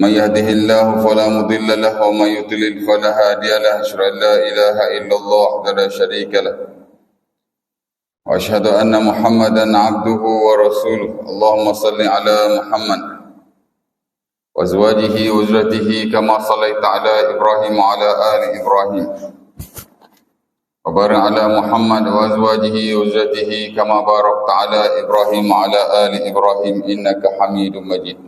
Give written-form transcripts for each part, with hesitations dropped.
من يهده الله فلا مضل له ومن يضلل فلا هادي له أشهد أن لا إله إلا الله وحده لا شريك له وأشهد أن محمدا عبده ورسوله اللهم صل على محمد وأزواجه وذريته كما صليت على إبراهيم وعلى آل إبراهيم وبارك على محمد وأزواجه وذريته كما باركت على إبراهيم وعلى آل إبراهيم إنك حميد مجيد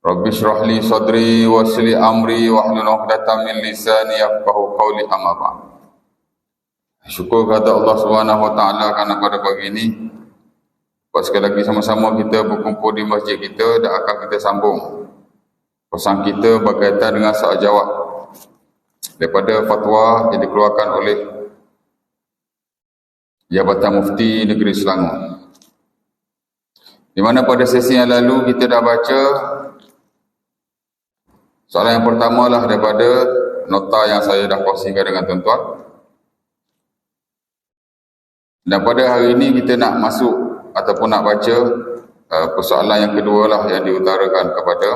رب اشرح لي صدري ويسر لي أمري واحلل عقدة من لساني يفقهوا قولي أما بعد. Syukur kepada Allah Subhanahu Wa Taala kerana pada pagi ini sekali lagi sama-sama kita berkumpul di masjid kita dan akan kita sambung pesan kita berkaitan dengan soal jawab daripada fatwa yang dikeluarkan oleh Jabatan Mufti Negeri Selangor, di mana pada sesi yang lalu kita dah baca soalan yang pertama lah daripada nota yang saya dah kongsikan dengan tuan-tuan, dan pada hari ini kita nak masuk ataupun nak baca persoalan yang kedua lah yang diutarakan kepada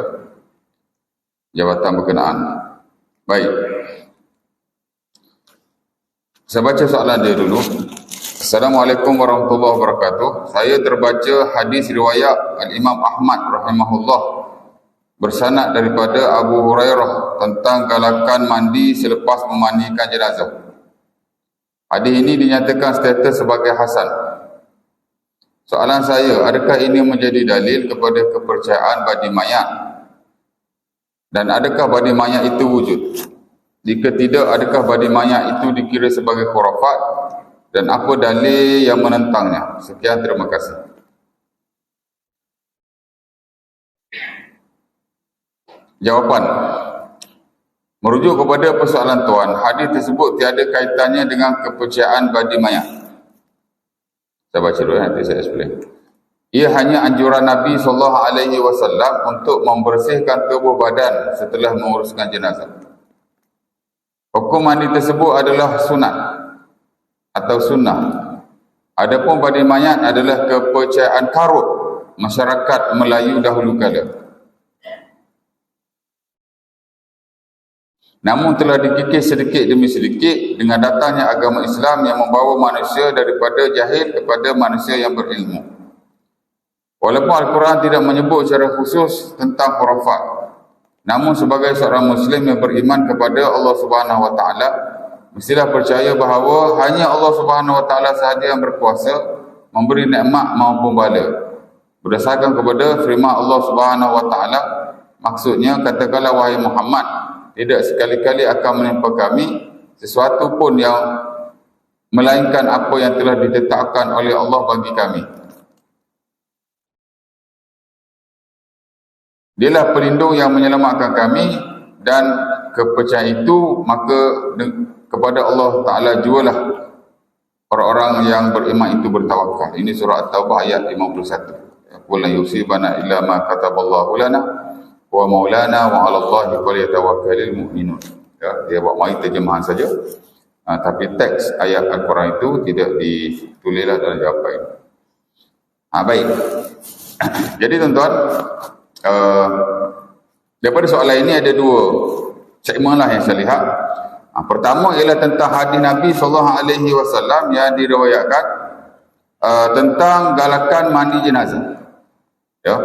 jabatan berkenaan. Baik, saya baca soalan dia dulu. Assalamualaikum warahmatullahi wabarakatuh. Saya terbaca hadis riwayat Al-Imam Ahmad rahimahullah bersanad daripada Abu Hurairah tentang galakan mandi selepas memandikan jenazah. Hadis ini dinyatakan status sebagai hasan. Soalan saya, adakah ini menjadi dalil kepada kepercayaan badi mayat? Dan adakah badi mayat itu wujud? Jika tidak, adakah badi mayat itu dikira sebagai khurafat? Dan apa dalil yang menentangnya? Sekian, terima kasih. Jawapan. Merujuk kepada persoalan tuan, hadis tersebut tiada kaitannya dengan kepercayaan badi mayat. Saya baca dulu nanti saya explain. Ia hanya anjuran Nabi SAW untuk membersihkan tubuh badan setelah menguruskan jenazah. Hukum mandi tersebut adalah sunat atau sunnah. Adapun badi mayat adalah kepercayaan karut masyarakat Melayu dahulu kala. Namun telah dikikis sedikit demi sedikit dengan datangnya agama Islam yang membawa manusia daripada jahil kepada manusia yang berilmu. Walaupun Al-Quran tidak menyebut secara khusus tentang khurafat, namun sebagai seorang Muslim yang beriman kepada Allah Subhanahu Wa Taala, mestilah percaya bahawa hanya Allah Subhanahu Wa Taala sahaja yang berkuasa memberi nikmat maupun bala. Berdasarkan kepada firman Allah Subhanahu Wa Taala, maksudnya katakanlah wahai Muhammad, tidak sekali-kali akan menimpa kami sesuatu pun yang melainkan apa yang telah ditetapkan oleh Allah bagi kami. Dialah pelindung yang menyelamatkan kami, dan kepercayaan itu maka kepada Allah Ta'ala jualah orang-orang yang beriman itu bertawakal. Ini surah At-Taubah ayat 51. Qul la yusibana illa ma kataballahu lana wa maulana wa 'ala Allahi falyatawakkalul mu'minun. Ya, dia buat mai terjemahan saja. Tapi teks ayat Al-Quran itu tidak ditulislah dalam jawapan. Baik. Jadi tuan-tuan, daripada soalan ini ada dua segmen lah yang saya lihat. Pertama ialah tentang hadis Nabi SAW yang diriwayatkan tentang galakan mandi jenazah. Ya.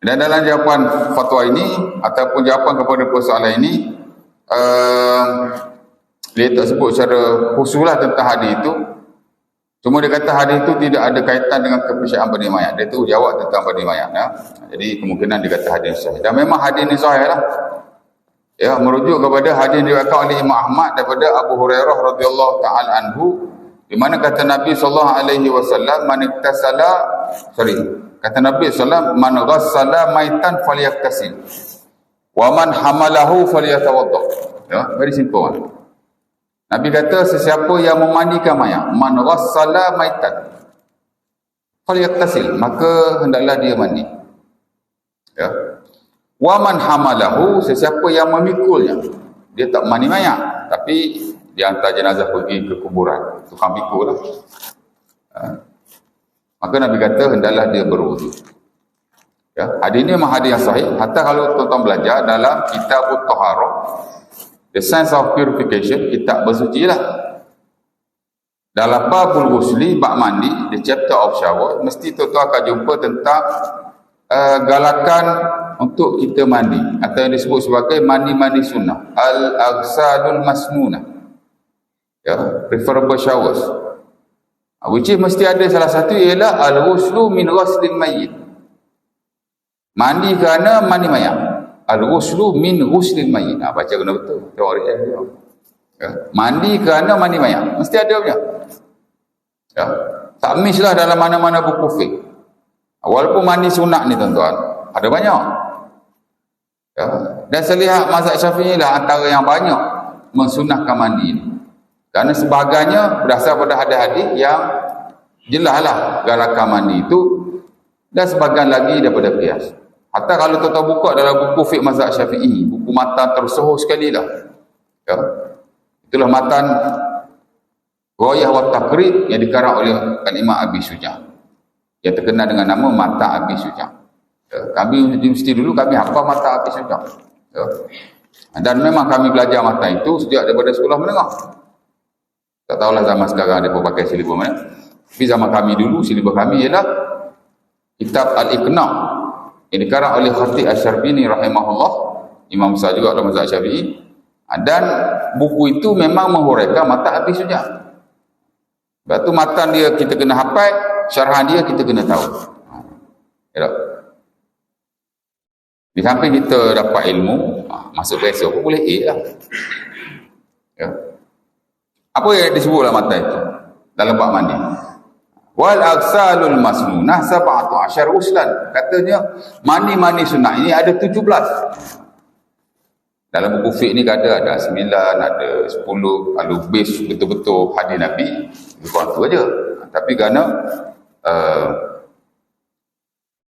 Dan dalam jawapan fatwa ini ataupun jawapan kepada persoalan ini, dia tak sebut secara khususlah tentang hadis itu. Cuma dia kata hadis itu tidak ada kaitan dengan kepercayaan badi mayat. Dia tu jawab tentang badi mayat. Ya. Jadi kemungkinan dia kata hadis sahih. Dan memang hadis ini sahih lah. Ya, merujuk kepada hadis yang diriwayatkan oleh Imam Ahmad daripada Abu Hurairah radhiyallahu taala anhu, di mana kata Nabi SAW, kata Nabi SAW, man ghassala maitan falyaghtasil wa man hamalahu falyatawadda. Ya, very simple kan? Nabi kata sesiapa yang memandikan mayat, man ghassala maitan falyaghtasil, maka hendaklah dia mandi. Ya. Wa man hamalahu, sesiapa yang memikulnya, dia tak mandi mayat tapi dia hantar jenazah pergi ke kuburan, tukang pikul lah. Maka Nabi kata hendaklah dia berwudu. Ya, hadis ini memang hadis yang sahih. Hatta kalau tuan-tuan belajar dalam kitab Taharah, The Science of Purification, kitab bersuci lah. Dalam babul ghusli, bab mandi, the chapter of shower, mesti tuan-tuan akan jumpa tentang galakan untuk kita mandi, atau yang disebut sebagai mandi-mandi sunnah, al-aghsalul masnunah, ya, preferable showers, which is mesti ada salah satu, ialah al-ghuslu min ghuslil mayyit, mandi kerana mandi mayat. Al-ghuslu min ghuslil mayyit, baca kena betul teori dia, ya. Mandi kerana mandi mayat mesti ada punya, ya. Tak miss lah dalam mana-mana buku fiqh. Walaupun mandi sunat ni tuan-tuan ada banyak, ya. Dan saya lihat mazhab Syafi'i lah antara yang banyak mensunahkan mandi ni, kerana sebagainya berdasar pada hadis-hadis yang jelas lah galakan mandi itu, dan sebagian lagi daripada qiyas. Hatta kalau tuan-tuan buka dalam buku fiqh mazhab Syafi'i, buku matan tersohor sekali lah, ya. Itulah matan Ghayah wa Taqrib yang dikarang oleh Imam Abi Syuja', yang terkenal dengan nama Mata Abi Syuja'. Ya, kami di universiti dulu kami hafal Mata Abi Syuja', ya. Dan memang kami belajar mata itu sejak daripada sekolah menengah. Tak tahulah zaman sekarang mereka pakai silibus mana. Tapi zaman kami dulu, silibus kami ialah kitab Al-Iqna' yang dikarang oleh Khatib Asy-Syarbini rahimahullah, imam besar juga dalam mazhab Syafi'i. Dan buku itu memang menghuraikan Mata Abi Syuja'. Sebab tu matan dia kita kena hafal, syarahan dia kita kena tahu. Ya. Di samping kita dapat ilmu, masuk biasa pun boleh A lah. Ya. Apa yang disebut dalam matan itu? Dalam bab mandi. Wal aghsalul masnunah sab'atu asyar uslan. Katanya mandi-mandi sunat ini ada 17. Dalam buku fiqh ni ada 9, ada 10, kalau base betul-betul hadis Nabi, bukan tu aja. Tapi kerana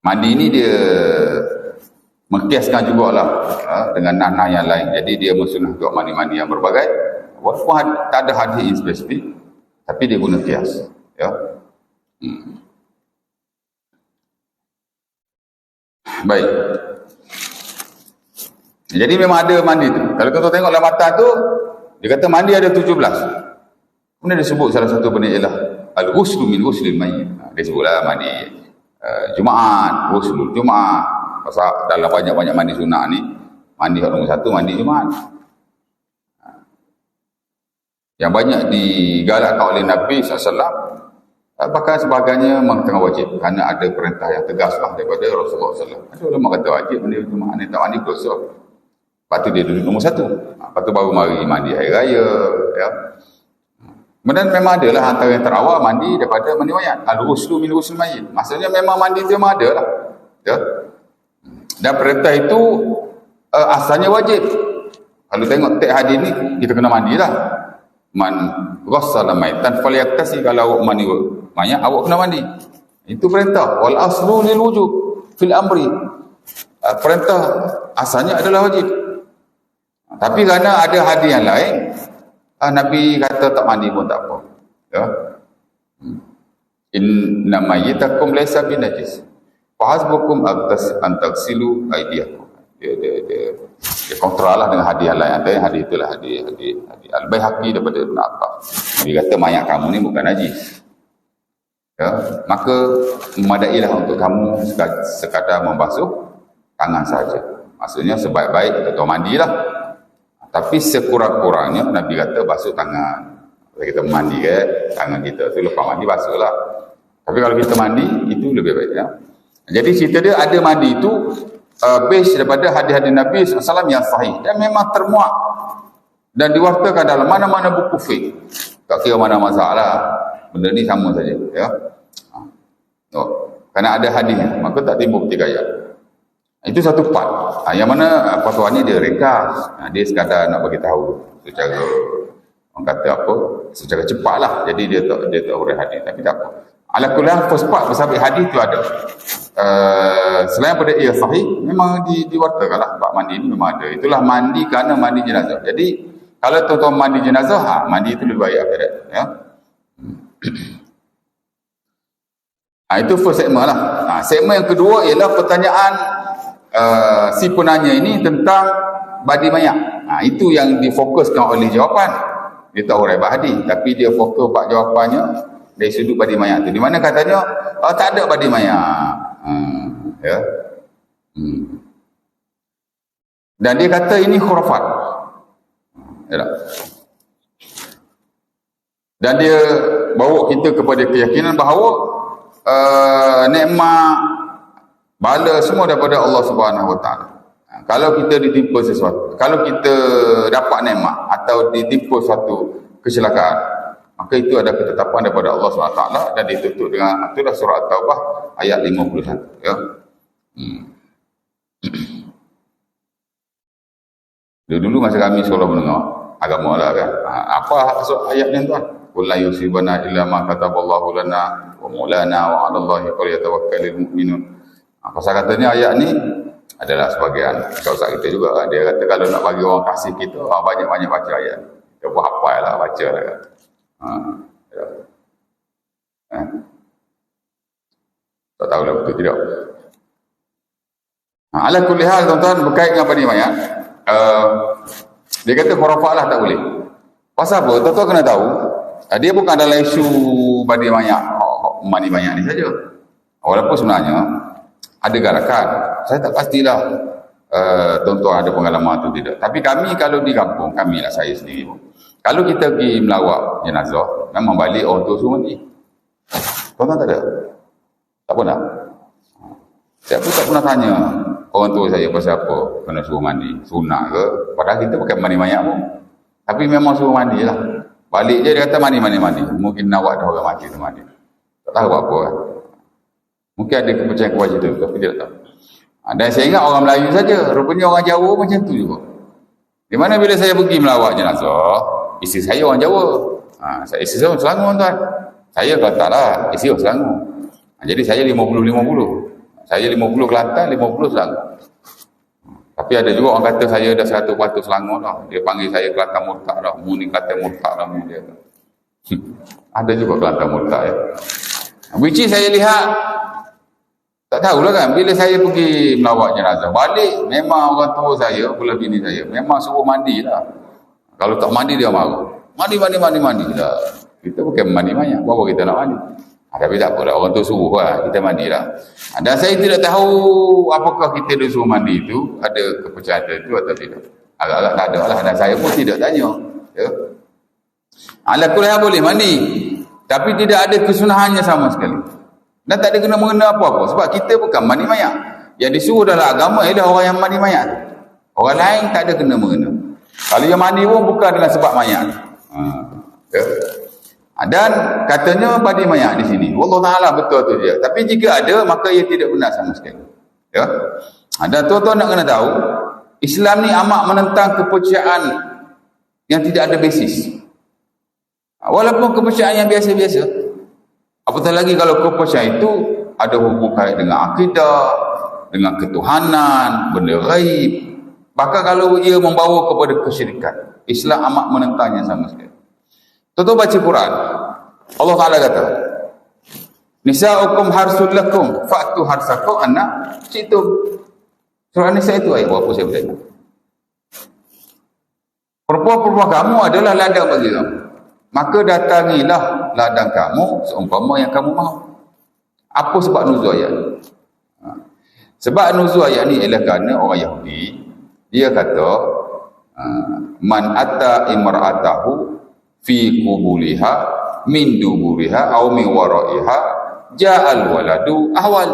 mandi ni dia mengkiaskan jugalah dengan nah-nah yang lain. Jadi dia mensunah juga mandi-mandi yang berbagai. Walaupun tak ada hadis yang spesifik, tapi dia guna kias, ya. Baik. Jadi memang ada mandi tu. Kalau tuan-tuan tengok dalam matan tu, dia kata mandi ada 17. Kemudian dia sebut salah satu benda ialah al-ghuslu min ghuslil mayyit. Dia sebutlah mandi Jumaat, ghuslul Jumaat. Pasal dalam banyak-banyak mandi sunat ni, mandi nombor 1 mandi Jumaat. Yang banyak digalakkan oleh Nabi SAW, bahkan sebagainya mengatakan wajib, kerana ada perintah yang tegas lah daripada Rasulullah SAW. Ada ulama kata wajib mandi Jumaat ni, tak mandi dosa. Lepas tu dia duduk nombor 1. Lepas tu baru mari mandi hari raya, ya. Kemudian memang adalah antara yang terawal mandi daripada mandi mayat. Al-ghuslu min ghuslil mayyit. Maksudnya memang mandi tu memang ada lah, ya. Dan perintah itu asalnya wajib. Kalau tengok teks hadis ni, kita kena mandi lah. Man ghassala maitan falyaktasi, kalau awak mandi mayat awak kena mandi. Itu perintah. Wal aslu lil wujub fil amri. Perintah asalnya adalah wajib. Tapi kerana ada hadis yang lain, Nabi kata tak mandi pun tak apa, ya. Inna mayyitakum laysa binajis fahasbukum antaghsilu aydiyakum. Dia kontra lah dengan hadis yang lain. Ada hadis itulah hadis Al-Baihaqi daripada Ibn Abbas. Dia kata mayat kamu ni bukan najis, ya. Maka memadailah untuk kamu sekadar membasuh tangan saja. Maksudnya sebaik-baik atau mandilah. Tapi sekurang-kurangnya Nabi kata basuh tangan. Kalau kita mandi tangan kita tu lepas mandi basuhlah. Tapi kalau kita mandi itu lebih baik, ya. Jadi cerita dia ada mandi itu base daripada hadis-hadis Nabi SAW yang sahih dan memang termuat dan diwartakan dalam mana-mana buku fiqh. Tak kira mana masalah, benda ni sama saja, ya. Kerana ada hadisnya, maka tak timbul pertikaian. Itu satu part. Yang mana fatwa ni dia ringkas. Dia sekadar nak bagi tahu secara, orang kata apa, secara cepat lah. Jadi dia tak urai hadis, tapi tak apa. Ala kulliah first part bersabit hadis tu ada. Selain pada ia sahih, memang diwartakan lah. Bab mandi ni memang ada. Itulah mandi kerana mandi jenazah. Jadi kalau tuan-tuan mandi jenazah, mandi itu lebih baik akhirat, ya. Itu first segment lah. Segmen yang kedua ialah pertanyaan si penanya ini tentang badi mayat. Itu yang difokuskan oleh jawapan. Dia tahu Raibah Hadi, tapi dia fokus pak jawapannya dari sudut badi mayat tu. Di mana katanya tak ada badi mayat. Ya. Dan dia kata ini khurafat. Ya. Dan dia bawa kita kepada keyakinan bahawa nikmat bala semua daripada Allah Subhanahu Wa Taala. Kalau kita ditimpa sesuatu, kalau kita dapat nikmat atau ditimpa suatu kecelakaan, maka itu ada ketetapan daripada Allah Subhanahu Wa Taala dan ditutup dengan itulah surah At-Taubah ayat 51 ya. Dulu masa kami sekolah menengah agama lah kan. Apa maksud ayat ni tuan? Qul la yusibana illa ma kataballahu lana wa maulana wa 'ala Allahi falyatawakkalul mu'minun. Pasal katanya ayat ni adalah sebagian kausa kita juga. Dia kata kalau nak bagi orang kasih kita, banyak-banyak baca ayat. Kita buat hafal lah, baca lah kan. Tak tahu lah betul tidak. Ala kulli hal tuan-tuan, berkait dengan badi mayat, dia kata khurafat lah tak boleh. Pasal apa? Tuan-tuan kena tahu, dia bukan dalam isu badi mayat, mandi mayat ni saja. Walaupun sebenarnya ada gerakan, saya tak pastilah tuan-tuan ada pengalaman tu tidak. Tapi kami kalau di kampung, kami lah saya sendiri, kalau kita pergi melawat jenazah, memang balik orang tu suruh mandi. Tuan-tuan tak ada? Tak pernah? Saya pun tak pernah tanya orang tua saya pasal apa kena suruh mandi, sunat ke, padahal kita bukan mandi mayat pun, tapi memang suruh mandi lah. Balik je dia kata mandi. Mungkin nawak dah orang mati tu mandi, tak tahu apa kan. Mungkin ada kepercayaan tu, tapi dia tak tahu. Dan saya ingat orang Melayu saja, rupanya orang Jawa macam tu juga. Di mana bila saya pergi melawat jenazah, isteri saya orang Jawa, isteri saya orang Selangor tuan. Saya Kelantan lah, isteri orang Selangor. Jadi saya 50-50. Saya 50 Kelantan, 50 Selangor. Tapi ada juga orang kata saya dah 100% Selangor lah. Dia panggil saya Kelantan Murtad lah. Mu ni Kelantan Murtad lah mu dia. Ada juga Kelantan Murtad ya. Which is saya lihat, tak tahulah kan, bila saya pergi melawat jenazah, balik memang orang tua saya, pula bini saya, memang suruh mandi lah. Kalau tak mandi dia marah. Mandi lah. Kita bukan mandi banyak, bawa kita nak mandi. Tapi tak apalah, orang tu suruh lah, kita mandi lah. Dan saya tidak tahu apakah kita disuruh mandi itu, ada kepercayaan itu atau tidak. Agak-agak tak ada lah, dan saya pun tidak tanya. Ya. Ala kulli boleh mandi, tapi tidak ada kesunahannya sama sekali. Dan tak ada kena-mengena apa-apa, sebab kita bukan mandi mayat. Yang disuruh dalam agama ialah orang yang mandi mayat. Orang lain tak ada kena-mengena. Kalau yang mandi pun bukan dengan sebab mayat. Ya. Dan katanya badi mayat di sini. Wallahu taala betul tu dia. Tapi jika ada, maka ia tidak benar sama sekali. Ya. Dan tuan-tuan nak kena tahu, Islam ni amat menentang kepercayaan yang tidak ada basis. Walaupun kepercayaan yang biasa-biasa. Apatah lagi kalau kepercayaan itu ada hubungan dengan akidah, dengan ketuhanan, benda ghaib. Bahkan kalau ia membawa kepada kesyirikan, Islam amat menentangnya sama sekali. Tuan-tuan baca Quran, Allah Ta'ala kata, Nisa'ukum harsul lakum, fa'tu harsakum anna syi'tum. Surah Nisa itu ayat berapa saya bertanya. Perempuan-perempuan kamu adalah ladang bagi kamu. Maka datangilah ladang kamu seumpama yang kamu mahu. Apa sebab nuzul ayat ni? Sebab nuzul ayat ni ialah kerana orang Yahudi, dia kata, man atta imra'atahu fi qubuliha min duburiha aw min wara'iha ja'al waladu ahwal.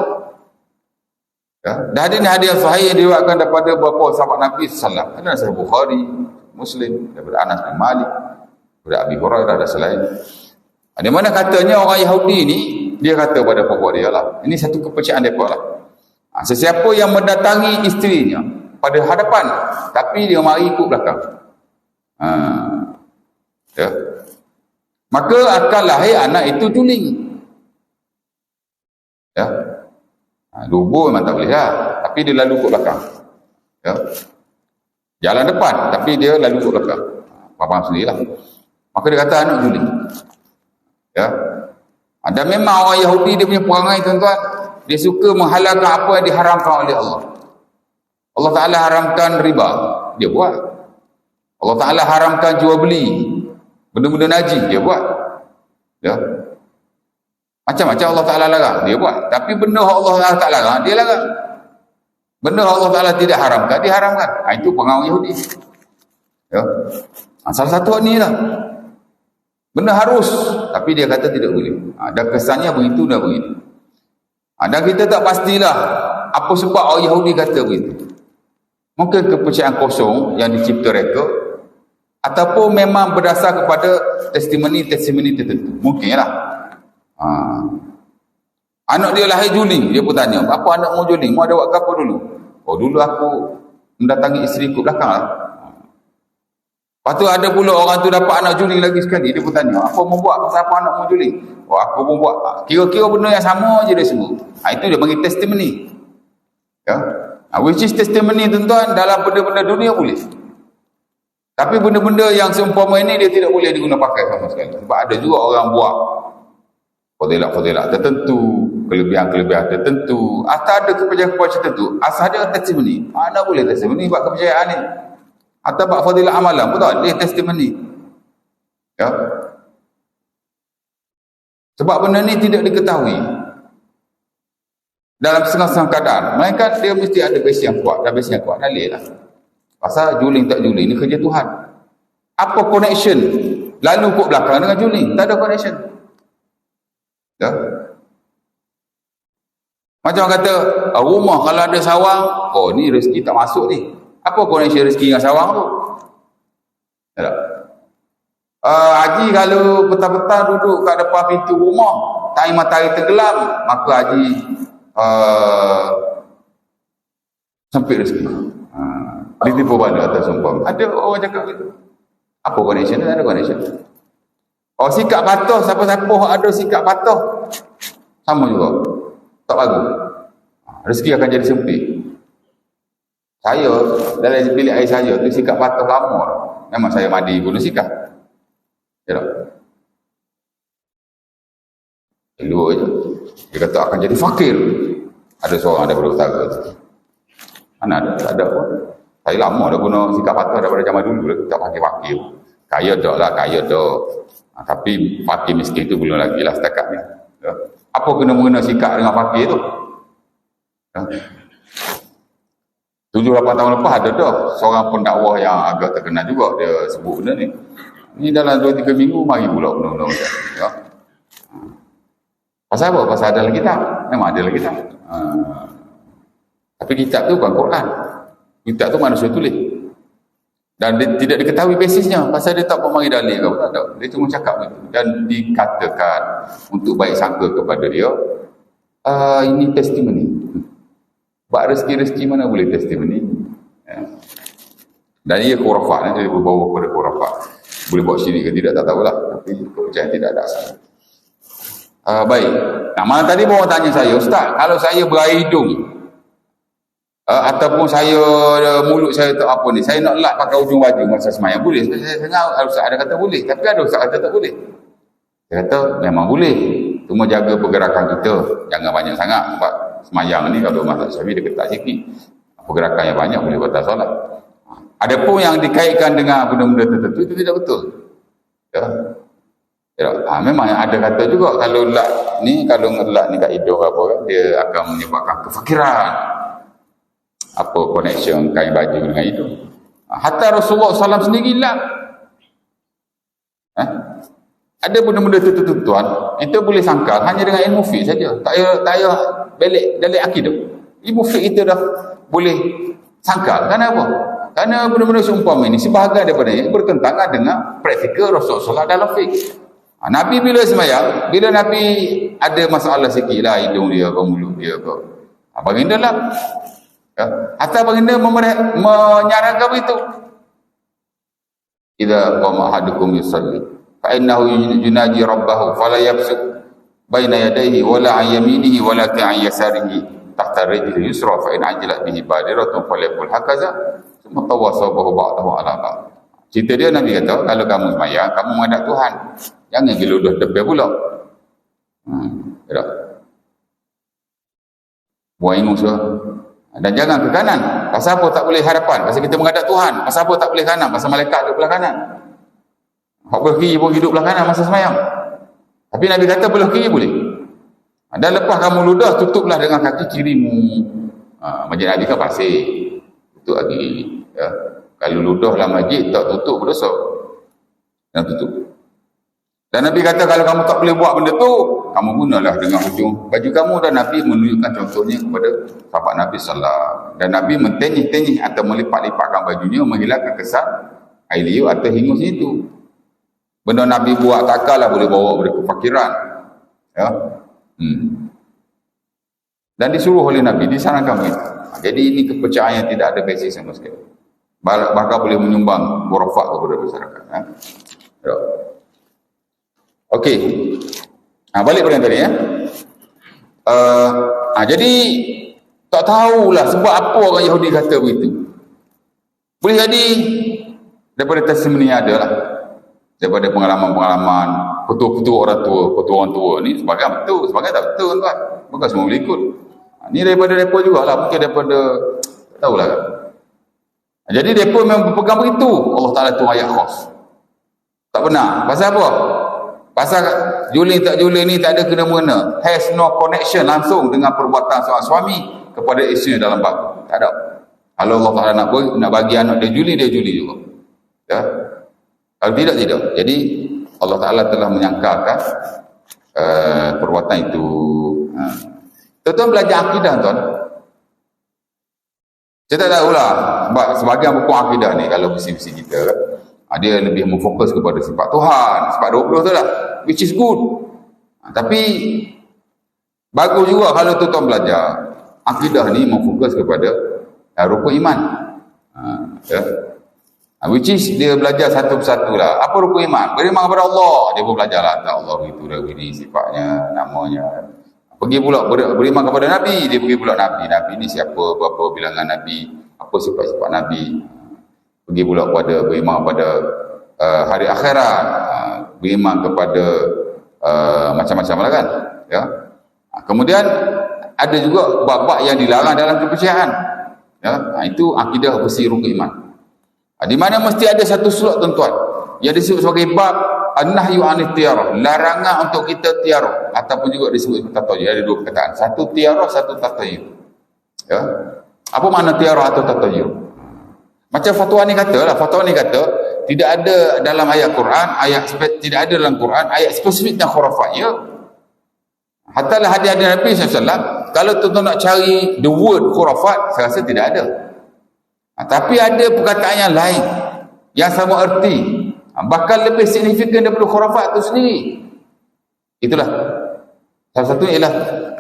Ya, dah ada hadis sahih yang diriwayatkan daripada beberapa sahabat Nabi sallallahu alaihi wasallam. Ada Sahih Bukhari, Muslim, daripada Anas bin Malik, daripada Abi Hurairah dan selain. Di mana katanya orang Yahudi ni, dia kata pada pokok dia lah, ini satu kepercayaan mereka lah. Sesiapa yang mendatangi isterinya pada hadapan, tapi dia mari ikut belakang, ya, maka akan lahir anak itu juling. Ya, lubur memang tak boleh lah, tapi dia lalu ikut belakang. Ya, jalan depan, tapi dia lalu ikut belakang. Faham sendirilah. Maka dia kata anak juling. Ya, dan memang orang Yahudi dia punya perangai tuan-tuan, Dia suka menghalalkan apa yang diharamkan oleh Allah. Allah Ta'ala haramkan riba, dia buat. Allah Ta'ala haramkan jual beli, benda-benda najis, dia buat. Ya. Macam-macam Allah Ta'ala larang, dia buat. Tapi benda Allah Ta'ala tak larang, dia larang. Benda Allah Ta'ala tidak haramkan, dia haramkan. Itu pengaruh Yahudi. Ya. Salah satu ni lah. Benda harus, tapi dia kata tidak boleh. Dan kesannya begitu dah begitu. Dan kita tak pastilah apa sebab orang Yahudi kata begitu. Mungkin kepercayaan kosong yang dicipta reka, ataupun memang berdasar kepada testimoni-testimoni tertentu. Mungkinlah. Anak dia lahir Juli, dia pun tanya, apa anak mu Juli? Mu ada buat apa dulu? Oh, dulu aku mendatangi isteri ku belakang lah. Lepas tu ada pula orang tu dapat anak Juli lagi sekali, dia pun tanya, apa mu buat? Pasal apa anak mu Juli? Oh, aku pun buat. Kira-kira benda yang sama je dia semua. Itu dia panggil testimoni. Ya. Which is testimoni, tuan-tuan, dalam benda-benda dunia boleh. Tapi benda-benda yang seumpama ini dia tidak boleh diguna pakai sama sekali. Sebab ada juga orang buat fadilat-fadilat tertentu, kelebihan-kelebihan tertentu, atau ada kepercayaan-kepercayaan tertentu, asal dia testimoni. Mana boleh testimoni buat kepercayaan ni? Atau buat fadilat amalan, betul? Dia testimoni. Ya. Sebab benda ni tidak diketahui dalam setengah-setengah keadaan. Melainkan dia mesti ada base yang kuat. Dan base yang kuat dalil lah. Pasal juling tak juling ni kerja Tuhan. Apa connection lalu kok belakang dengan juling? Tak ada connection. Ya. Macam kata rumah kalau ada sawang, oh ni rezeki tak masuk ni. Apa connection rezeki dengan sawang tu? Ya tak? Haji kalau petang-petang duduk kat depan pintu rumah, time matahari tenggelam, maka haji sempit rezeki. Ditipu pada atas sumpah. Ada orang cakap gitu. Apa connection? Tak ada connection. Oh, sikap patuh, siapa-siapa ada sikap patuh, sama juga. Tak bagus. Rezeki akan jadi sempit. Saya, dalam bilik air saya tu sikap patuh lama. Memang saya mandi guna sikap. Ya tak? Elok je. Dia kata akan jadi fakir. Ada seorang daripada utara tu. Mana ada? Tak ada pun. Saya lama dah guna sikap patuh daripada zaman dulu. Tak pakai fakir. Kaya tak lah, kaya tak. Tapi fakir miskin tu belum lagi lah setakat ni. Ya. Apa kena-mengena sikap dengan fakir tu? Ya. 7-8 tahun lepas ada dah seorang pendakwah yang agak terkenal juga, dia sebut benda ni. Ni dalam 2-3 minggu mari pula benda-benda macam ni. Ya. Pasal apa? Pasal ada dalam kitab. Memang ada dalam kitab. Tapi kitab tu bukan Quran. Kitab tu manusia tulis. Dan dia tidak diketahui basisnya. Pasal dia tak memari dalil ke tak ada. Dia cuma cakap begitu. Dan dikatakan untuk baik sangka kepada dia, ini testimoni. Buat rezeki-rezeki mana boleh testimoni. Ya. Dan ia khurafat. Dia berbawa kepada khurafat. Boleh buat syirik ke tidak, tak tahulah. Tapi kepercayaan tidak ada asal. Baik. Nah, mana tadi bawa tanya saya, Ustaz, kalau saya berair hidung, ataupun saya mulut saya tak apa ni, saya nak lap pakai ujung baju masa semayang, boleh? Saya dengar Ustaz ada kata boleh, tapi ada Ustaz kata tak boleh. Saya kata memang boleh, cuma jaga pergerakan kita, jangan banyak sangat. Sebab semayang ni kalau mazhab Syafi'i dia ketat sikit, pergerakan yang banyak boleh batal solat. Adapun yang dikaitkan dengan benda-benda tertentu itu tidak betul. Ya. Ya. Memang ada kata juga kalau lap ni, kalau ngelak ni kat hidung apa kan, dia akan menyebabkan kefakiran. Apa connection kain baju dengan itu? Hatta Rasulullah SAW sendiri lap. Ada benda-benda tertentu tuan, kita boleh sangkal hanya dengan ilmu fiqh saja. Tak payah balik dalil akidah. Ilmu fiqh kita dah boleh sangkal. Kenapa? Kerana benda-benda seumpama ini sebahagian daripada ini bertentangan dengan praktikal Rasulullah SAW dalam fiqh. Nabi bila semayang, bila Nabi ada masalah sikit lah hidung dia ke mulut dia ke, baginda lah. Atau baginda menyarankan begitu. Idza qama ahadukum yusalli fa innahu yunaji rabbahu fala yabsuq baina yadayhi wala an yaminihi wala an yasarihi tahta rijli yusra fa in ajalat bihi badiratun falyakul hakaza thumma tawasabahu ba'dahu ala ba'd. Cerita dia Nabi kata, kalau kamu sembahyang, kamu menghadap Tuhan, jangan geludah depan pula. buang ingus ke. Dan jangan ke kanan. Pasal apa tak boleh hadapan? Pasal kita menghadap Tuhan. Pasal apa tak boleh kanan? Pasal malaikat duduk belah kanan. Hak belah kiri pun duduk belah kanan masa semayang. Tapi Nabi kata belah kiri boleh. Dan lepas kamu ludah, tutuplah dengan kaki kirimu. Masjid Nabi kan pasir. Tutup lagi. Ya. Kalau ludah dalam masjid, tak tutup berdosa. Dan tutup. Dan Nabi kata kalau kamu tak boleh buat benda tu, kamu gunalah dengan hujung baju kamu. Dan Nabi menunjukkan contohnya kepada sahabat Nabi sallallahu. Dan Nabi mentenyih-tenyih atau melipat-lipatkan bajunya, menghilangkan kesan air liur atau hingus itu. Benda Nabi buat takkanlah boleh bawa kepada kefakiran. Ya. Dan disuruh oleh Nabi, disarankan begitu. Jadi ini kepercayaan yang tidak ada basis sama sekali. Bahkan boleh menyumbang khurafat kepada masyarakat. Ya. Okey. Balik pada yang tadi ya. Jadi tak tahulah sebab apa orang Yahudi kata begitu. Boleh jadi daripada testimoni ada lah. Daripada pengalaman-pengalaman petua-petua orang tua, petua orang tua ni sebagian betul, sebagian tak betul tuan. Bukan semua boleh ikut. Ni daripada mereka jugalah, mungkin daripada tak tahulah kan. Jadi mereka memang berpegang begitu. Allah Ta'ala tu ayat khas. Tak benar. Pasal apa? Pasal juling tak juling ni tak ada kena-mengena. Has no connection langsung dengan perbuatan seorang suami kepada isterinya dalam bab. Tak ada. Kalau Allah Ta'ala nak bagi anak dia juli juga. Ya. Kalau tidak. Jadi Allah Ta'ala telah menyangkalkan perbuatan itu. Tuan-tuan belajar akidah tuan. Saya tak tahulah. Sebagian buku akidah ni kalau visi-visi kita dia lebih memfokus kepada sifat Tuhan, sifat 20 tu lah, which is good. Tapi bagus juga kalau tuan-tuan belajar akidah ni memfokus kepada rukun iman. Ya. Which is dia belajar satu persatu lah. Apa rukun iman? Beriman kepada Allah. Dia pun belajar lah. Tak Allah begitu dah begini sifatnya, namanya. Pergi pula beriman kepada Nabi. Dia pergi pula Nabi. Nabi ni siapa, berapa bilangan Nabi, apa sifat-sifat Nabi. Pergi pula kepada beriman kepada hari akhirat, beriman kepada macam-macam lah kan. Ya. Kemudian ada juga bab-bab yang dilarang dalam kepercayaan. Ya. Itu akidah besi rukun iman. Di mana mesti ada satu slot tuan-tuan yang disebut sebagai bab an-nahyu anit tiarah, larangan untuk kita tiarah, ataupun juga disebut tatayur. Ada dua perkataan, satu tiarah, satu tatayur. Ya. Apa makna tiarah atau tatayur? Macam fatwa ni kata tidak ada dalam ayat Quran, tidak ada dalam Quran ayat spesifik tentang khurafat. Ya. Hatta lah hadis Nabi SAW, kalau tuan-tuan nak cari the word khurafat, saya rasa tidak ada. Tapi ada perkataan yang lain yang sama erti, bahkan lebih signifikan daripada khurafat itu sendiri. Itulah salah satunya ialah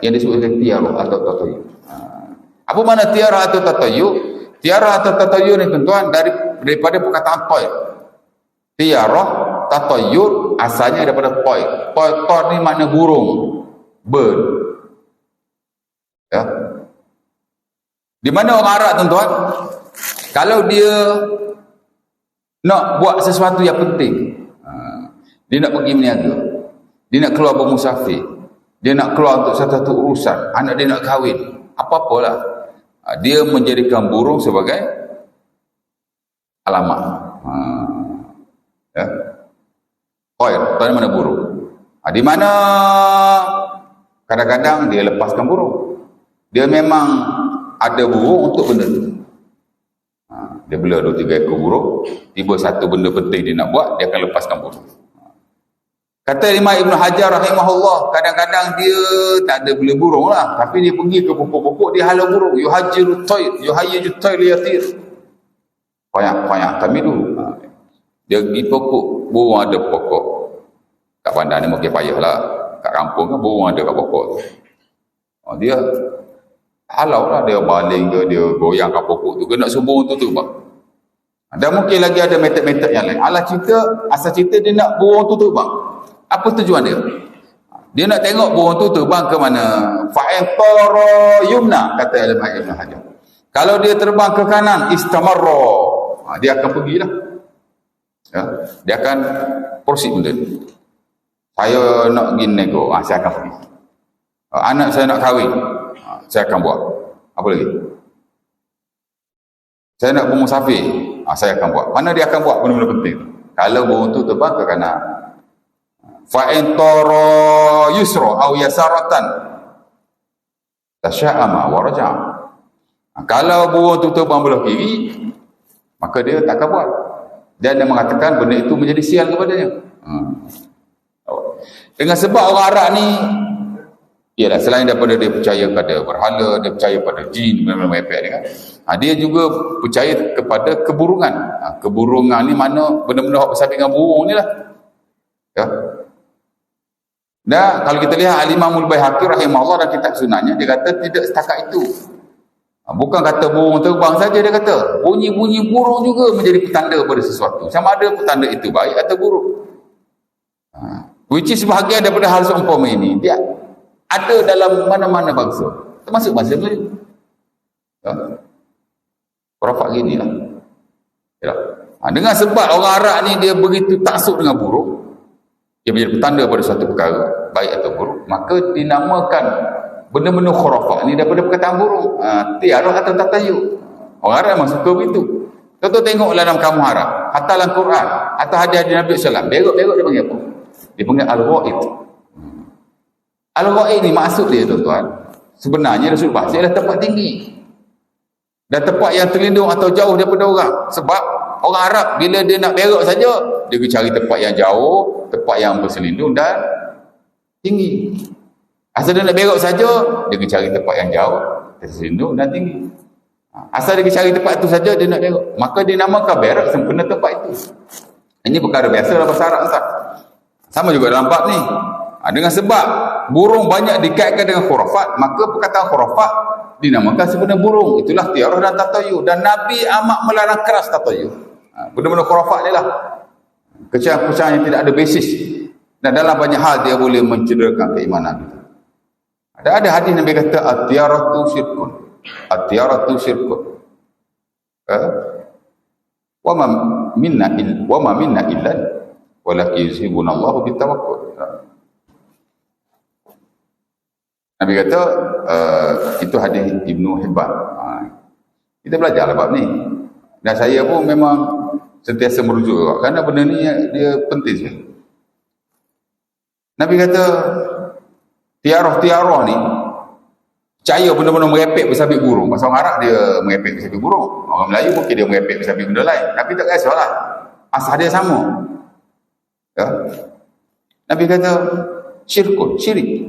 yang disebut sebagai tiarah atau tatayur. Apa makna tiarah atau tatayur? Tiarah atau tatayur ni tuan-tuan daripada perkataan toy. Tiarah, tatayur asalnya daripada toy. Toy ni makna burung, bird. Ya. Di mana orang Arab tuan-tuan, kalau dia nak buat sesuatu yang penting, dia nak pergi berniaga, dia nak keluar bermusafir, dia nak keluar untuk satu urusan, anak dia nak kahwin, apa-apalah, dia menjadikan burung sebagai alamat. Ya. Toy mana burung? Di mana kadang-kadang dia lepaskan burung. Dia memang ada burung untuk benda tu. Dia bela 2-3 ekor burung, tiba satu benda penting dia nak buat, dia akan lepaskan burung. Kata Imam Ibn Hajar rahimahullah, kadang-kadang dia tak ada bela burung lah, tapi dia pergi ke pokok-pokok, dia halau burung. Yuhajjiru tayr, yuhayyiju tayr liyatir. Banyak kami dulu. Dia pergi pokok, burung ada pokok. Kat bandar ni mungkin payah lah. Kat kampung kan burung ada kat pokok tu. Dia halau lah, dia baling ke, dia goyang kat pokok tu ke, nak suruh burung tu terbang. Dan mungkin lagi ada metod-metod yang lain. Asal cerita dia nak burung tu terbang. Apa tujuan dia? Dia nak tengok burung tu terbang ke mana. Fa'in tara yumna, kata Ibn Hajar. Kalau dia terbang ke kanan, istamarra, dia akan pergilah. Ya, dia akan proceed benda ni. Saya nak pergi nego, saya akan pergi. Anak saya nak kahwin, saya akan buat. Apa lagi? Saya nak bermusafir, saya akan buat. Mana dia akan buat benda-benda penting? Kalau burung tu terbang ke kanan. Fa in tara yusra aw yasaratan tasya'ama wa raja'a. Kalau burung tu terbang belah kiri, maka dia tak akan buat. Dan dia mengatakan benda itu menjadi sial kepadanya. Dengan sebab orang Arab ni, ialah selain daripada dia percaya pada berhala, dia percaya pada jin, benda-benda mepek ni kan. Dia juga percaya kepada keburungan. Keburungan ni mana benda-benda yang bersabit dengan burung ni lah. Ya. Dan kalau kita lihat Al-Imamul Baihaqi rahimahullah dalam kitab sunannya, dia kata tidak setakat itu. Bukan kata burung terbang saja, dia kata bunyi-bunyi burung juga menjadi petanda pada sesuatu. Sama ada petanda itu baik atau buruk. Which is sebahagian daripada hal seumpama ini, dia ada dalam mana-mana bangsa, termasuk bangsa Melayu. Khurafat gini lah. Dengan sebab orang Arab ni dia begitu taksub dengan burung, dia menjadi petanda pada suatu perkara, baik atau buruk, maka dinamakan benda-benda khurafat ni daripada perkataan burung. Tiarah atau tatayuk. Orang Arab memang suka begitu. Contoh tengoklah dalam kamus Arab, hatta dalam Quran, atau hadis Nabi SAW, berok-berok dia panggil apa? Dia panggil al-ghaib. Al-ghaib ni maksud dia tuan-tuan, sebenarnya Rasul bahasa ialah tempat tinggi dan tempat yang terlindung atau jauh daripada orang. Sebab orang Arab bila dia nak berok saja, dia pergi cari tempat yang jauh, tempat yang berselindung dan tinggi. Asal dia nak berok saja, dia pergi cari tempat yang jauh, terselindung dan tinggi. Asal dia pergi cari tempat itu saja, dia nak berok, maka dinamakan berok sempena tempat itu. Ini perkara biasa dalam bahasa Arab, Ustaz. Sama juga dalam bab ni. Dengan sebab burung banyak dikaitkan dengan khurafat, maka perkataan khurafat dinamakan sebenarnya burung. Itulah tiarah dan tatayuh. Dan Nabi amat melarang keras tatayuh. Benda-benda khurafat ni lah, kecahan-kecahan yang tidak ada basis, dan dalam banyak hal dia boleh mencederakan keimanan kita. Ada hadis Nabi kata at-tiaratu syirkun. At-tiaratu syirkun. Wa ma minna illa walakin yuzhibunallahu bitawakkul. Nabi kata itu hadis Ibnu Hibban. Kita belajar bab ni. Dan saya pun memang sentiasa merujuk kerana benda ni dia penting sekali. Nabi kata tiarah-tiarah ni percaya benda-benda merepek bersabit burung. Pasal orang Arab dia merepek bersabit burung. Orang Melayu mungkin dia merepek bersabit benda lain. Tapi tak kisahlah, asal dia sama. Ya. Nabi kata syirkun, syirik.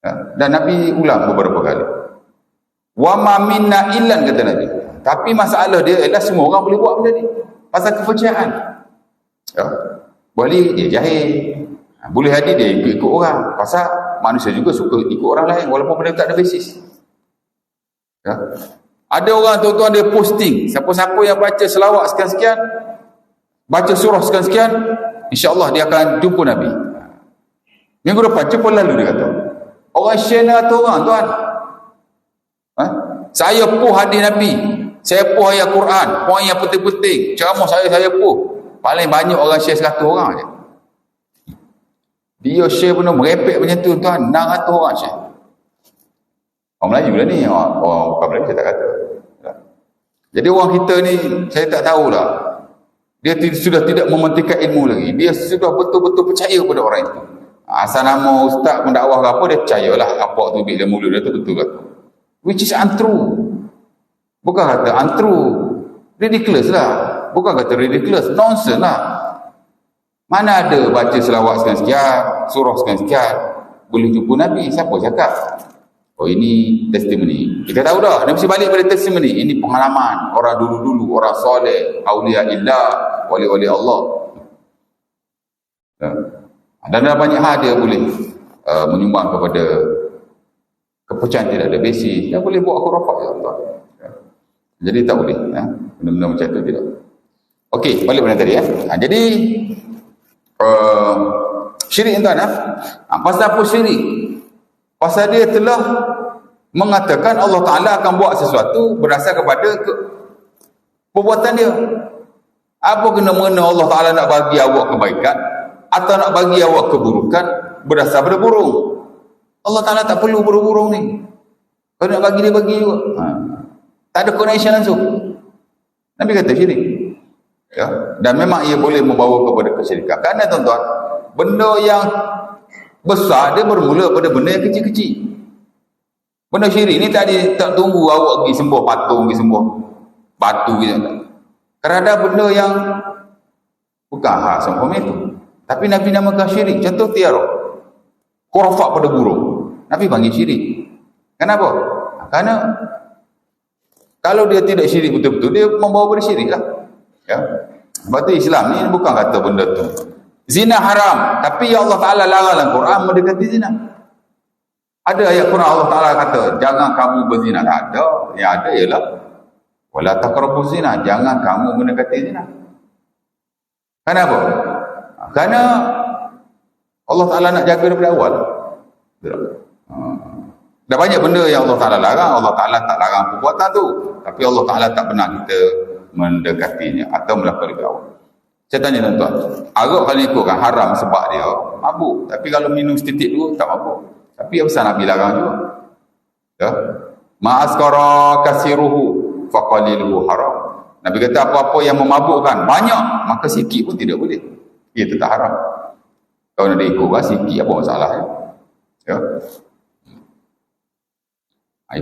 Ya. Dan Nabi ulang beberapa kali. Wa ma minna illan, kata Nabi. Tapi masalah dia adalah semua orang boleh buat benda ni. Pasal kepercayaan. Ya. Boleh dia jahil. Boleh jadi dia ikut-ikut orang. Pasal manusia juga suka ikut orang lain walaupun benda tak ada basis. Ya. Ada orang tuan-tuan dia posting, siapa-siapa yang baca selawat sekian-sekian, baca surah sekian-sekian, insya-Allah dia akan jumpa Nabi. Minggu depan cepat lalu dia kata. Orang share dengan orang tuan. Saya puh hadis Nabi, saya puh ayat Quran, poin yang penting-penting, ceramah saya puh. Paling banyak orang share 100 orang je. Dia share benda merepek macam tu tuan, 600 orang share. Orang Melayu lah ni, orang bukan Melayu saya tak kata. Jadi orang kita ni, saya tak tahulah, dia sudah tidak mementingkan ilmu lagi. Dia sudah betul-betul percaya pada orang itu. Asal nama ustaz mendakwah ke apa, dia percayalah apa tu bila mulut dia tu betul ke. Which is untrue. Bukan kata untrue, ridiculous lah. Bukan kata ridiculous, nonsense lah. Mana ada baca selawat sekian-sekian, surah sekian-sekian, boleh jumpa Nabi? Siapa cakap? Oh, ini testimoni. Kita tahu dah, dia mesti balik pada testimoni. Ini pengalaman orang dulu-dulu, orang soleh, awliya illah, wali-wali Allah. Dan dalam banyak hal dia boleh menyumbang kepada kepercayaan tidak ada basis. Dia boleh buat khurafat ya Allah. Jadi tak boleh. Benda-benda macam tu tidak. Okey, balik pada tadi ya. Jadi syirik tuan pasal apa syirik? Pasal dia telah mengatakan Allah Ta'ala akan buat sesuatu berdasar kepada perbuatan dia. Apa kena-mengena Allah Ta'ala nak bagi awak kebaikan atau nak bagi awak keburukan berdasar pada burung? Allah Ta'ala tak perlu burung-burung ni. Kalau nak bagi dia bagi juga. Tak ada connection langsung. Nabi kata syirik. Ya. Dan memang ia boleh membawa kepada kesyirikan. Kerana tuan-tuan, benda yang besar dia bermula pada benda yang kecil-kecil. Benda syirik ni tak tunggu awak pergi sembah patung, pergi sembah batu gitu. Kerana ada benda yang bukan hak sembah itu. Tapi Nabi namakan syirik. Contoh tiara. Khurafat pada burung. Nabi panggil syirik. Kenapa? Kerana kalau dia tidak syirik betul-betul, dia membawa pada syirik lah. Ya. Sebab tu Islam ni bukan kata benda tu zina haram, tapi ya Allah Ta'ala larang dalam Quran mendekati zina. Ada ayat Quran Allah Ta'ala kata jangan kamu berzina. Tak ada. Yang ada ialah wala taqrabuz zina, jangan kamu mendekati zina. Kenapa? Kerana Allah Ta'ala nak jaga daripada awal. Dah banyak benda yang Allah Ta'ala larang. Allah Ta'ala tak larang perbuatan tu, tapi Allah Ta'ala tak pernah kita mendekatinya atau melakukan lebih awal. Saya tanya tuan-tuan, Arab kalau ikutkan haram sebab dia mabuk, tapi kalau minum setitik dulu tak mabuk. Tapi apa Nabi larang juga. Ya. Ma'askara kasiruhu faqaliluhu haram. Nabi kata apa-apa yang memabukkan banyak, maka sikit pun tidak boleh. Ia tetap haram. Kalau nak ikutkan sikit apa masalah ya? Ya.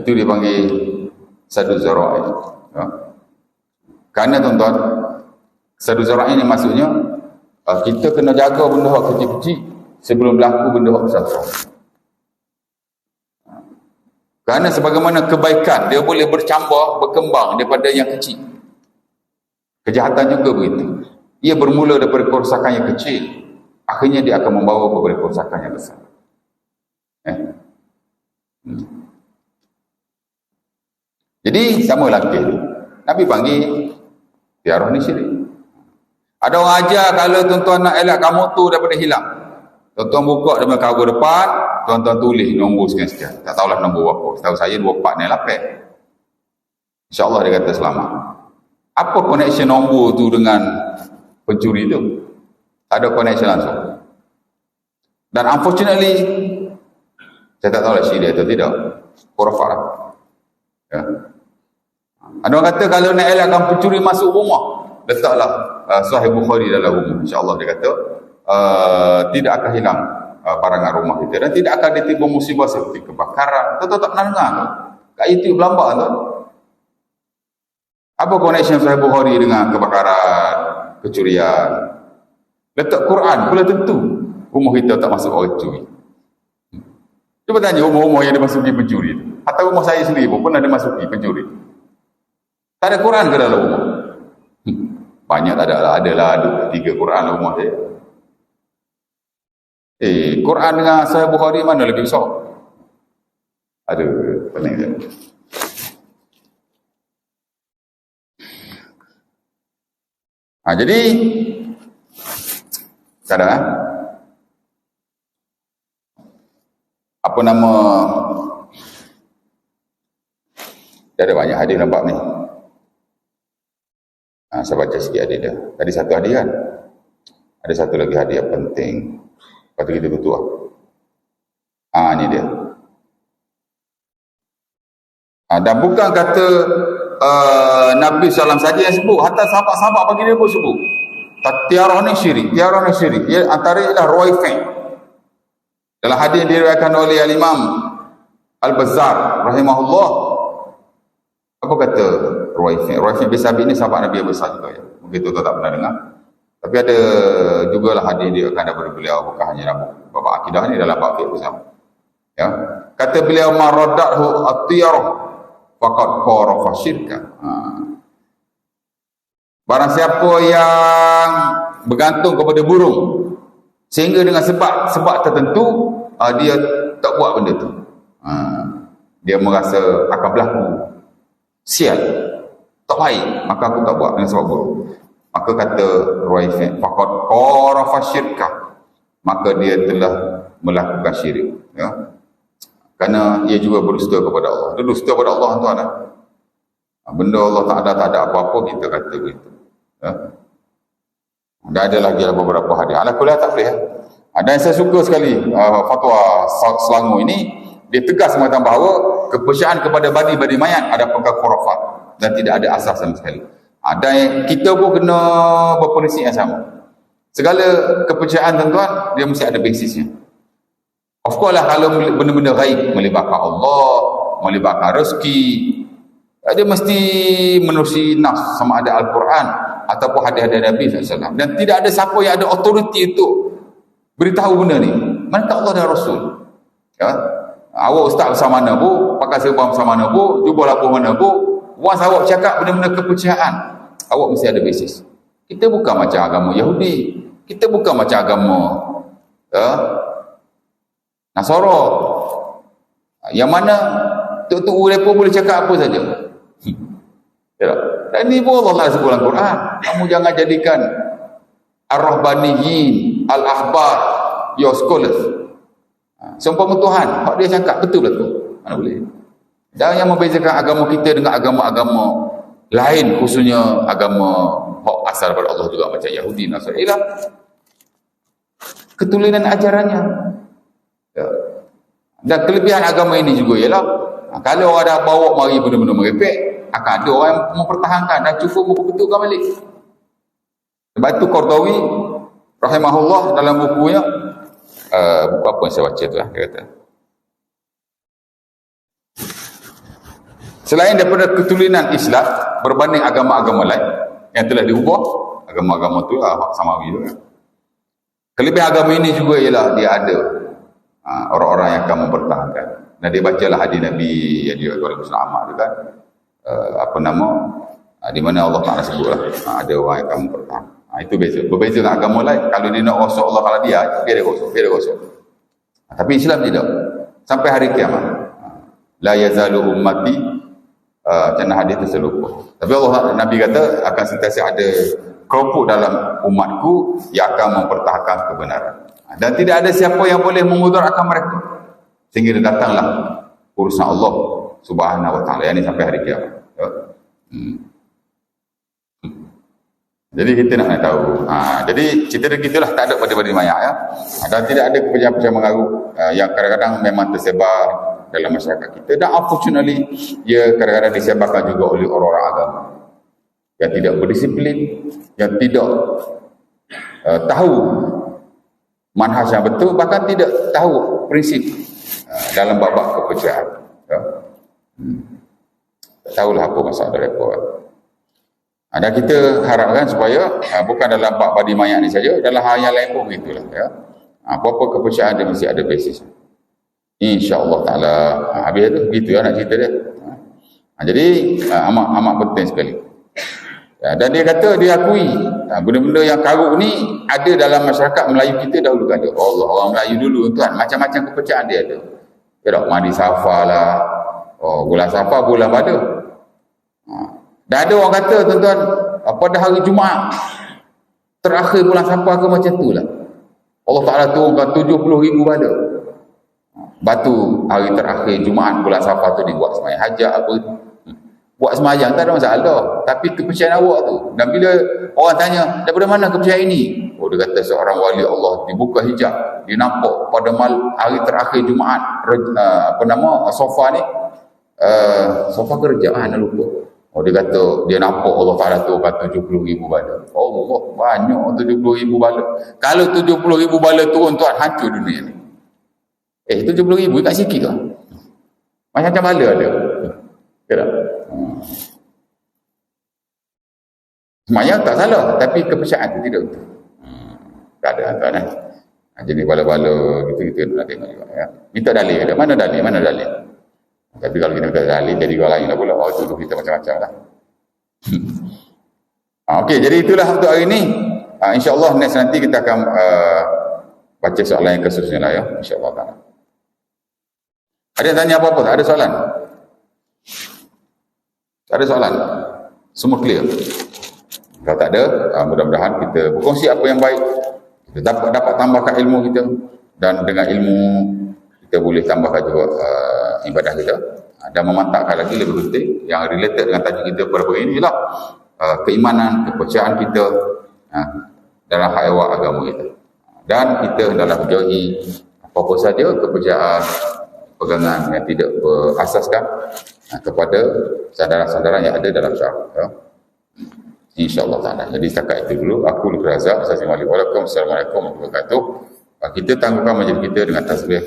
Itu dia panggil sadu zara'i. Ya. Kerana tuan-tuan, sadu zara'i ni maksudnya kita kena jaga benda yang kecil-kecil sebelum berlaku benda yang besar-besar. Kerana sebagaimana kebaikan dia boleh bercambah, berkembang daripada yang kecil. Kejahatan juga begitu. Ia bermula daripada kerosakan yang kecil, akhirnya dia akan membawa kepada kerosakan yang besar. Jadi sama lagi Nabi panggil tiarah ni syirik. Ada orang ajar kalau tuan-tuan nak elakkan motor daripada hilang, tuan-tuan buka dalam kargo depan, tuan-tuan tulis nombor sekian-sekian. Tak tahulah nombor apa. Setahu saya 24 ni 8. InsyaAllah dia kata selamat. Apa connection nombor tu dengan pencuri tu? Tak ada connection langsung. Dan unfortunately, saya tak tahulah syirik atau tidak. Khurafat lah. Ya. Ada orang kata kalau nak elakkan pencuri masuk rumah, letaklah Sahih Bukhari dalam rumah. InsyaAllah dia kata tidak akan hilang barangan rumah kita dan tidak akan ditimpa musibah seperti kebakaran. Tuan-tuan tak pernah dengar tu? Kat YouTube berlambak tu. Apa connection Sahih Bukhari dengan kebakaran, kecurian? Letak Quran pula tentu rumah kita tak masuk orang curi. Cuba tanya rumah-rumah yang dimasuki pencuri tu. Atau rumah saya sendiri pun pernah dimasuki pencuri. Tak ada Quran ke dalam rumah? Banyak tak ada lah. Adalah 2-3 Quran dalam rumah saya. Quran dengan Sahih Bukhari mana lebih besar? Aduh, pening saya. Jadi kadang apa nama, dia ada banyak hadis nampak ni. Saya baca sikit hadis dia. Tadi satu hadis kan, ada satu lagi hadis yang penting. Lepas tu kita tutup lah. Ni dia. Dan bukan kata Nabi SAW saja yang sebut, hatta sahabat-sahabat bagi dia pun sebut. Tiarah ni syirik, tiarah ni syirik. Ia antara ialah Ruwaifin. Dalam hadis yang diriwayatkan oleh Al-Imam Al-Bazzar rahimahullah, apa kata Ruwaifin? Ruwaifin bin Sabit ni sahabat Nabi yang besar juga ya. Mungkin tu tak pernah dengar. Tapi ada jugalah hadis dia akan daripada beliau, bukan hanya dalam bab akidah ni, dalam bab fiqh bersama. Ya. Kata beliau maraddahu at-tiyarah faqad qarafa syirka. Barang siapa yang bergantung kepada burung sehingga dengan sebab tertentu dia tak buat benda tu. Dia merasa akan berlaku sial, tak baik, maka aku tak buat dengan sebab burung. Maka kata Ruwaifin faqad qarafa syirka, maka dia telah melakukan syirik ya. Kerana ia juga berdusta kepada Allah. Dia dusta kepada Allah tuan lah. Benda Allah tak ada apa-apa kita kata begitu ya. Dan ada lagi beberapa hadis. Ala kulli tak boleh ya. Dan saya suka sekali fatwa Selangor ini, dia tegas mengatakan bahawa kepercayaan kepada badi-badi mayat ada perkara khurafat dan tidak ada asas sama sekali. Dan kita pun kena berprinsip yang sama. Segala kepercayaan tuan-tuan, dia mesti ada basisnya. Of course lah, kalau benda-benda gaib melibatkan Allah, melibatkan rezeki, dia mesti menerusi nas sama ada Al-Quran ataupun hadis-hadis Nabi SAW. Dan tidak ada siapa yang ada autoriti untuk beritahu benda ni. Manakah Allah dan Rasul? Ya? Awak ustaz bersama mana pun, pakai serban bersama mana pun, jubah lapor mana pun, once awak cakap benda-benda kepercayaan, awak mesti ada basis. Kita bukan macam agama Yahudi, kita bukan macam agama Nasara, yang mana tok-tok mereka boleh cakap apa saja. Ya. Dan ini pun Allah sebut dalam Quran, kamu jangan jadikan ar-rahbaniyin, al-ahbar your scholars. Seumpama Tuhan, hak dia cakap betul lah tu. Mana boleh. Dan yang membezakan agama kita dengan agama-agama lain, khususnya agama hak asal daripada Allah juga macam Yahudi, Nasrani, ialah ketulinan ajarannya. Ya. Dan kelebihan agama ini juga ialah kalau orang dah bawa mari benda-benda merepek, akan ada orang yang mempertahankan dan cuba memperbetulkan balik. Sebab itu Qardawi rahimahullah dalam bukunya, buku apa yang saya baca tu lah, dia kata, selain daripada ketulinan Islam berbanding agama-agama lain yang telah diubah, agama-agama tu lah samawi juga. Kelebihan agama ini juga ialah dia ada orang-orang yang akan mempertahankan. Dan dia bacalah hadis Nabi yang dia oleh Muslim Ahmad tu kan, di mana Allah Ta'ala sebut lah, ada orang yang akan mempertahankan. Itu beza. Berbeza dengan agama lain. Kalau dia nak rosak Allah Ta'ala biar dia rosak. Tapi Islam tidak. Sampai hari kiamat. La yazalu ummati, macam hadis terselupa. Tapi Allah, Nabi kata akan sentiasa ada kelompok dalam umatku yang akan mempertahankan kebenaran. Dan tidak ada siapa yang boleh memudaratkan mereka. Sehingga datanglah urusan Allah Subhanahu Wa Ta'ala. Yang ini sampai hari kiamat. Jadi kita nak tahu. Jadi cerita gitulah, tak ada badi-badi mayat ya. Dan tidak ada kepercayaan-kepercayaan mengarut yang kadang-kadang memang tersebar dalam masyarakat kita. Dan unfortunately, ia kadang-kadang disebarkan juga oleh orang-orang agama yang tidak berdisiplin, yang tidak tahu manhaj yang betul, bahkan tidak tahu prinsip dalam bab kepercayaan. Ya. Tak tahulah apa masalah mereka. Dan kita harapkan supaya bukan dalam bab badi mayat ni saja, dalam hal yang lain pun begitulah ya. Apa-apa kepercayaan dia mesti ada basis. InsyaAllah ta'ala. Habis tu begitu ya nak cerita dia. Jadi amat penting sekali. Dan dia kata dia akui benda-benda yang karut ni ada dalam masyarakat Melayu kita dahulu ada. Allah, orang Melayu dulu tuan, macam-macam kepercayaan dia ada. Ya tak, mandi Safar lah, bulan Safar, bulan pada. Dan ada orang kata tuan-tuan, pada hari Jumaat terakhir bulan Safar ke macam tu lah, Allah Ta'ala turunkan 70,000 bala. Batu hari terakhir Jumaat bulan Safar tu dibuat sembahyang hajat apa, buat sembahyang tak ada masalah. Tapi kepercayaan awak tu, dan bila orang tanya daripada mana kepercayaan ini, dia kata seorang wali Allah dibuka hijab, dia nampak pada hari terakhir Jumaat Safar ni, Safar kerja nak lupa. Dia kata dia nampak Allah Ta'ala tu kan 70,000 bala. Allah, banyak 70,000 bala. Kalau 70,000 bala turun tuan, hancur dunia ni. 70,000 tak sikit ke? Macam-macam bala ada. Tak? Semayang tak salah, tapi kepercayaan tu tidak betul. Tak ada tuan. Jadi bala-bala gitu-gitu nak tengok juga ya. Minta dalil ada. Mana dalil? Tapi kalau kita minta dalil, jadi orang lain lah pula. Tuduh kita macam-macam lah. Okey, jadi itulah untuk hari ini. InsyaAllah next nanti kita akan baca soalan yang khususnya lah ya. InsyaAllah ta'ala. Ada yang tanya apa-apa tak? Ada soalan? Tak ada soalan? Semua clear? Kalau tak ada, mudah-mudahan kita berkongsi apa yang baik. Kita dapat tambahkan ilmu kita. Dan dengan ilmu kita boleh tambahkan juga ibadah kita. Dan memantapkan lagi lebih penting yang related dengan tajuk kita pada hari ini ialah keimanan, kepercayaan kita dalam hal agama kita. Dan kita hendaklah menjauhi apa-apa saja kepercayaan pegangan yang tidak berasaskan kepada sandaran-sandaran yang ada dalam syarak. Ya. InsyaAllah ta'ala. Jadi setakat itu dulu. Aku Luqman Razak. Assalamualaikum warahmatullahi wabarakatuh. Kita tangguhkan majlis kita dengan tasbih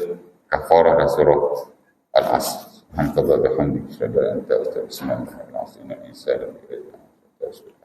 kafarah dan surah Al-Asr. Subhanallah wa bihamdihi. Asyhadu an la ilaha illa anta astaghfiruka wa atubu ilaik.